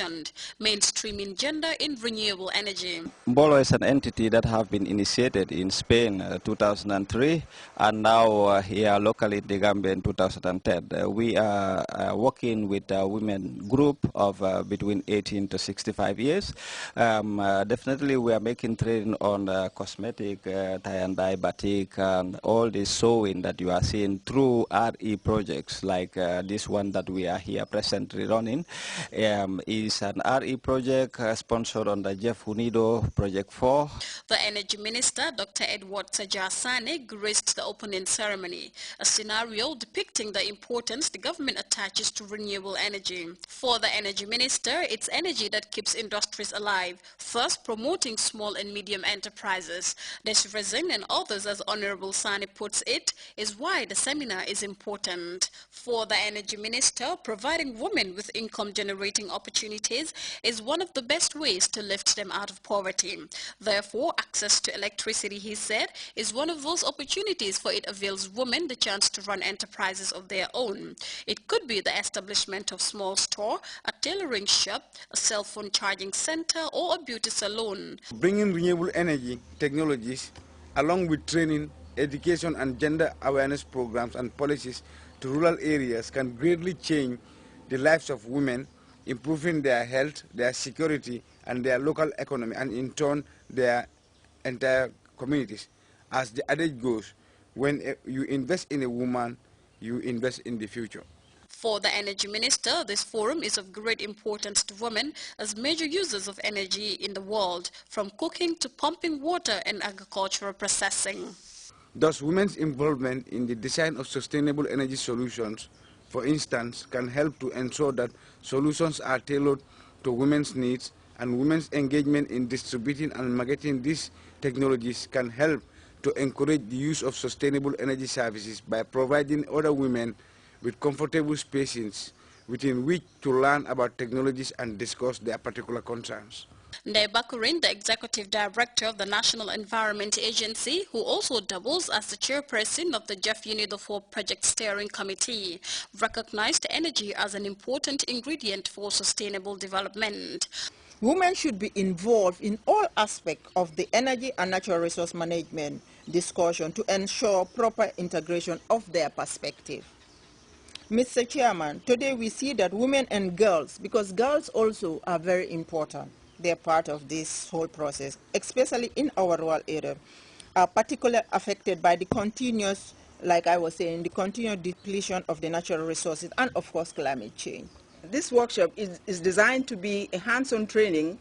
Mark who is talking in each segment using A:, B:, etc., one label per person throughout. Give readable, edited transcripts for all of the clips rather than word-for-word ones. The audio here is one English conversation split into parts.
A: mentioned mainstreaming gender in renewable energy.
B: Mbolo is an entity that have been initiated in Spain 2003 and now here locally in the Gambia in 2010. We are working with a women group of between 18 to 65 years. Definitely we are making training on cosmetic, tie and dye, batik, and all this sewing that you are seeing through RE projects like this one that we are here presently running. Is an RE project sponsored on the Jeff Unido Project 4.
A: The Energy Minister, Dr. Edward Sajasane, graced the opening ceremony, a scenario depicting the importance the government attaches to renewable energy. For the Energy Minister, it's energy that keeps industries alive, thus promoting small and medium enterprises. This reason and others, as Honorable Sane puts it, is why the seminar is important. For the Energy Minister, providing women with income-generating opportunities is one of the best ways to lift them out of poverty. Therefore, access to electricity, he said, is one of those opportunities, for it avails women the chance to run enterprises of their own. It could be the establishment of small store, a tailoring shop, a cell phone charging center, or a beauty salon.
C: Bringing renewable energy technologies along with training, education and gender awareness programs and policies to rural areas can greatly change the lives of women, improving their health, their security and their local economy, and in turn their entire communities. As the adage goes, when you invest in a woman, you invest in the future.
A: For the Energy Minister, this forum is of great importance to women as major users of energy in the world, from cooking to pumping water and agricultural processing.
C: Thus, women's involvement in the design of sustainable energy solutions, for instance, can help to ensure that solutions are tailored to women's needs, and women's engagement in distributing and marketing these technologies can help to encourage the use of sustainable energy services by providing other women with comfortable spaces within which to learn about technologies and discuss their particular concerns.
A: Ndai Bakurin, the Executive Director of the National Environment Agency, who also doubles as the chairperson of the Jeff Unido 4 Project Steering Committee, recognized energy as an important ingredient for sustainable development.
D: Women should be involved in all aspects of the energy and natural resource management discussion to ensure proper integration of their perspective. Mr. Chairman, today we see that women and girls, because girls also are very important, they're part of this whole process, especially in our rural area, are particularly affected by the continuous, like I was saying, the continued depletion of the natural resources and, of course, climate change.
E: This workshop is designed to be a hands-on training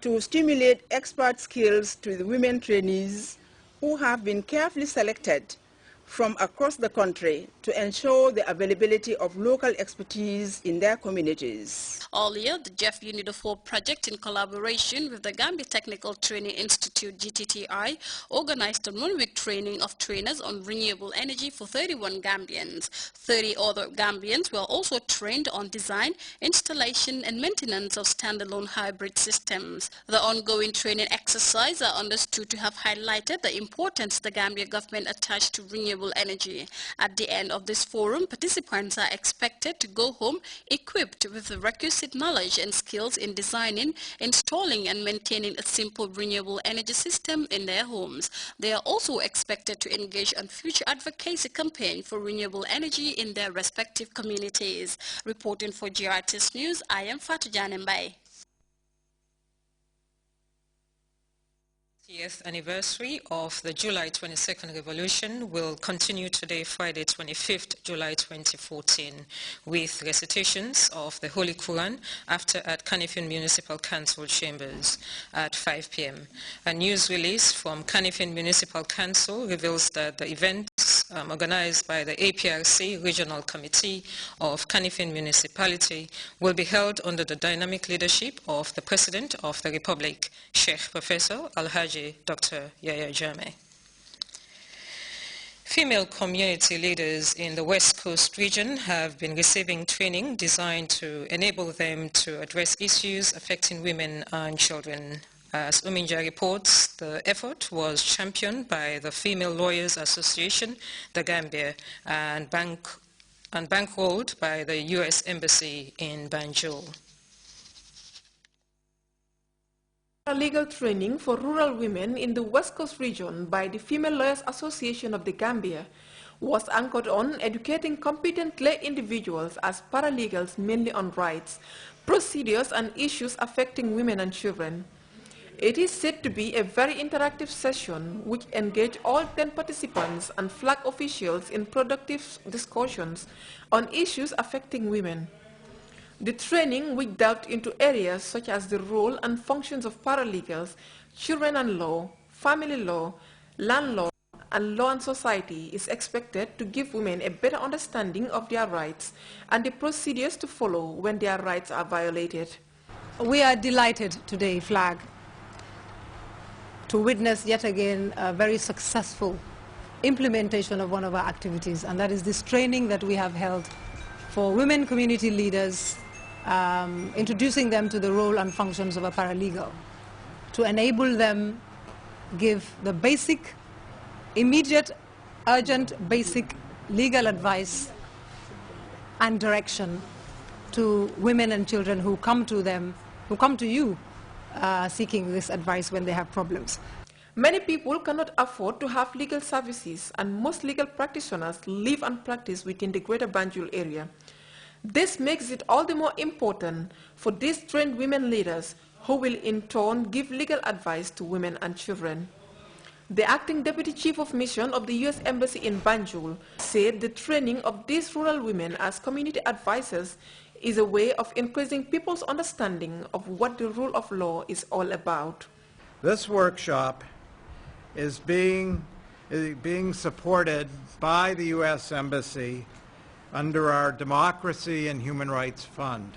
E: to stimulate expert skills to the women trainees who have been carefully selected from across the country to ensure the availability of local expertise in their communities.
A: Earlier, the Jeff Unido 4 project, in collaboration with the Gambia Technical Training Institute (GTTI), organized a one-week training of trainers on renewable energy for 31 Gambians. 30 other Gambians were also trained on design, installation, and maintenance of standalone hybrid systems. The ongoing training exercise are understood to have highlighted the importance the Gambia government attached to renewable energy. At the end of this forum, participants are expected to go home equipped with the requisite knowledge and skills in designing, installing and maintaining a simple renewable energy system in their homes. They are also expected to engage on future advocacy campaign for renewable energy in their respective communities. Reporting for Grts News, I am Fatou Janembai.
F: 50th anniversary of the July 22nd revolution will continue today, Friday 25th July 2014, with recitations of the Holy Quran at Kanifing Municipal Council chambers at 5 p.m. A news release from Kanifing Municipal Council reveals that the events organized by the APRC Regional Committee of Kanifing Municipality will be held under the dynamic leadership of the President of the Republic, Sheikh Professor Alhaji Dr. Yahya Jammeh. Female community leaders in the West Coast region have been receiving training designed to enable them to address issues affecting women and children. As Uminja reports, the effort was championed by the Female Lawyers Association, the Gambia, and bankrolled by the U.S. Embassy in Banjul.
G: Legal training for rural women in the West Coast region by the Female Lawyers Association of the Gambia was anchored on educating competent lay individuals as paralegals mainly on rights, procedures and issues affecting women and children. It is said to be a very interactive session which engaged all 10 participants and flag officials in productive discussions on issues affecting women. The training, which delved into areas such as the role and functions of paralegals, children and law, family law, land law, and law and society, is expected to give women a better understanding of their rights and the procedures to follow when their rights are violated.
H: We are delighted today, FLAG, to witness yet again a very successful implementation of one of our activities, and that is this training that we have held for women community leaders, introducing them to the role and functions of a paralegal, to enable them give the basic, immediate, urgent, basic legal advice and direction to women and children who come to them, who come to you seeking this advice when they have problems.
G: Many people cannot afford to have legal services, and most legal practitioners live and practice within the Greater Banjul area. This makes it all the more important for these trained women leaders who will in turn give legal advice to women and children. The acting Deputy Chief of Mission of the U.S. Embassy in Banjul said the training of these rural women as community advisors is a way of increasing people's understanding of what the rule of law is all about.
I: This workshop is being supported by the U.S. Embassy under our Democracy and Human Rights Fund,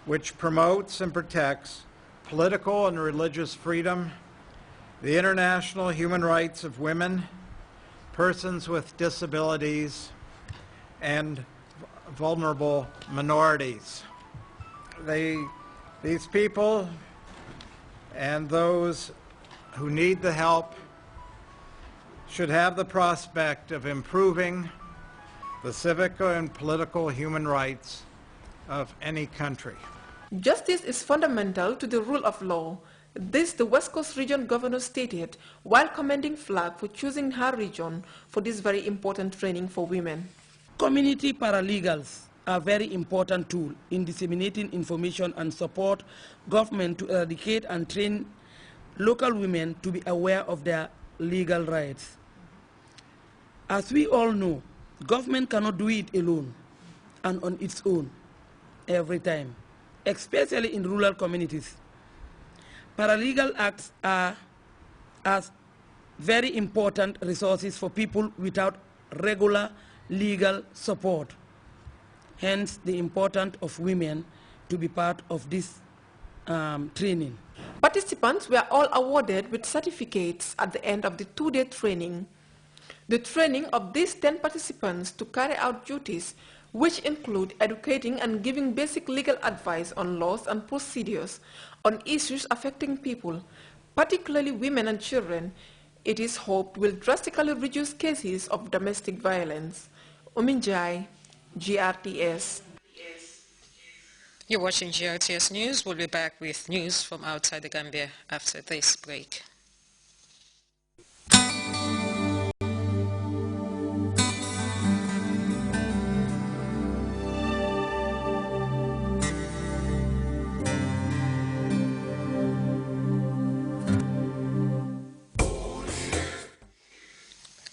I: which promotes and protects political and religious freedom, the international human rights of women, persons with disabilities, and vulnerable minorities. These people and those who need the help should have the prospect of improving the civic and political human rights of any country.
G: Justice is fundamental to the rule of law. This the West Coast Region Governor stated while commending FLAG for choosing her region for this very important training for women.
J: Community paralegals are a very important tool in disseminating information and support government to eradicate and train local women to be aware of their legal rights. As we all know, government cannot do it alone and on its own every time, especially in rural communities. Paralegal acts are as very important resources for people without regular legal support. Hence, the importance of women to be part of this training.
G: Participants were all awarded with certificates at the end of the two-day training. The training of these 10 participants to carry out duties, which include educating and giving basic legal advice on laws and procedures on issues affecting people, particularly women and children, it is hoped will drastically reduce cases of domestic violence. Uminjai, GRTS.
F: You're watching GRTS News. We'll be back with news from outside the Gambia after this break.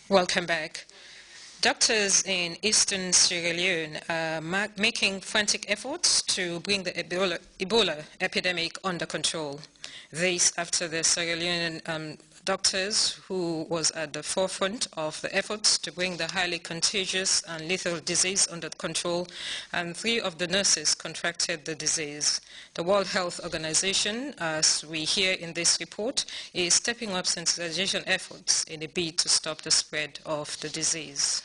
F: Welcome back. Doctors in eastern Sierra Leone are making frantic efforts to bring the Ebola epidemic under control. This after the Sierra Leonean doctors who was at the forefront of the efforts to bring the highly contagious and lethal disease under control, and 3 of the nurses contracted the disease. The World Health Organization, as we hear in this report, is stepping up sensitization efforts in a bid to stop the spread of the disease.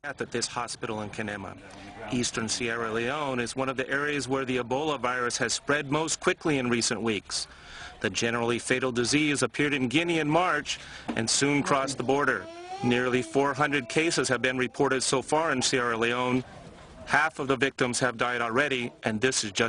K: At this hospital in Kenema. Eastern Sierra Leone is one of the areas where the Ebola virus has spread most quickly in recent weeks. The generally fatal disease appeared in Guinea in March and soon crossed the border. Nearly 400 cases have been reported so far in Sierra Leone. Half of the victims have died already, and this is just